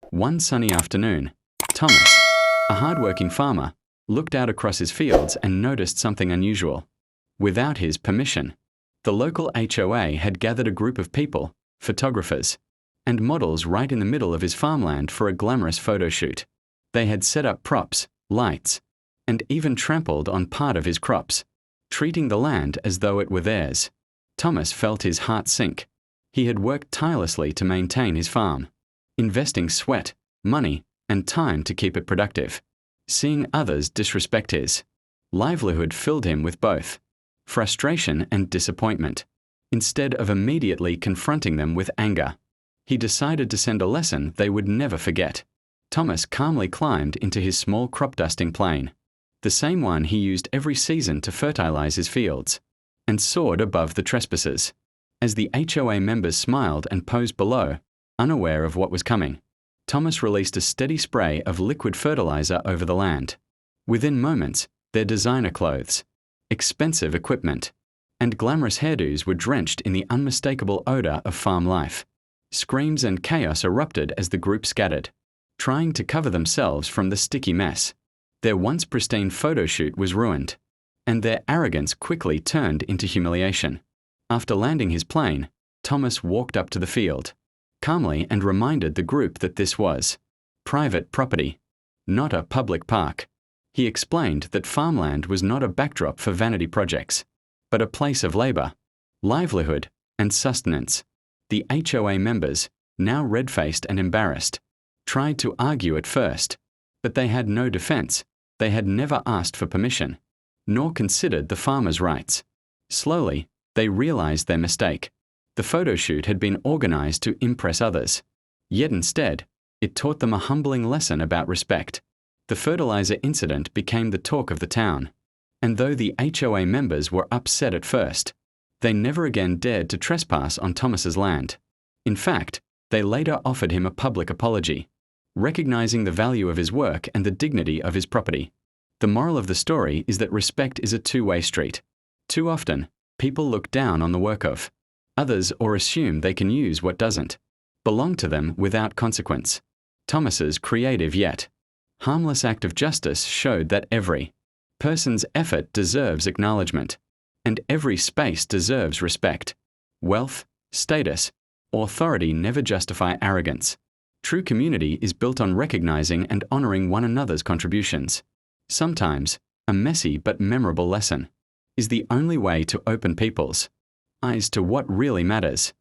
One sunny afternoon, Thomas, a hard-working farmer, looked out across his fields and noticed something unusual. Without his permission, the local HOA had gathered a group of people, photographers, and models right in the middle of his farmland for a glamorous photo shoot. They had set up props, lights, and even trampled on part of his crops, treating the land as though it were theirs. Thomas felt his heart sink. He had worked tirelessly to maintain his farm, investing sweat, money, and time to keep it productive. Seeing others disrespect his livelihood filled him with both frustration and disappointment. Instead of immediately confronting them with anger, he decided to send a lesson they would never forget. Thomas calmly climbed into his small crop dusting plane, the same one he used every season to fertilize his fields, and soared above the trespassers. As the HOA members smiled and posed below, unaware of what was coming, Thomas released a steady spray of liquid fertilizer over the land. Within moments, their designer clothes, expensive equipment, and glamorous hairdos were drenched in the unmistakable odor of farm life. Screams and chaos erupted as the group scattered, trying to cover themselves from the sticky mess. Their once pristine photo shoot was ruined, and their arrogance quickly turned into humiliation. After landing his plane, Thomas walked up to the field, calmly, and reminded the group that this was private property, not a public park. He explained that farmland was not a backdrop for vanity projects, but a place of labor, livelihood, and sustenance. The HOA members, now red-faced and embarrassed, tried to argue at first, but they had no defense. They had never asked for permission, nor considered the farmers' rights. Slowly, they realized their mistake. The photo shoot had been organized to impress others, yet instead, it taught them a humbling lesson about respect. The fertilizer incident became the talk of the town, and though the HOA members were upset at first, they never again dared to trespass on Thomas's land. In fact, they later offered him a public apology, recognizing the value of his work and the dignity of his property. The moral of the story is that respect is a two-way street. Too often, people look down on the work of others or assume they can use what doesn't belong to them without consequence. Thomas's creative yet harmless act of justice showed that every person's effort deserves acknowledgement, and every space deserves respect. Wealth, status, or authority never justify arrogance. True community is built on recognizing and honoring one another's contributions. Sometimes, a messy but memorable lesson is the only way to open people's eyes to what really matters.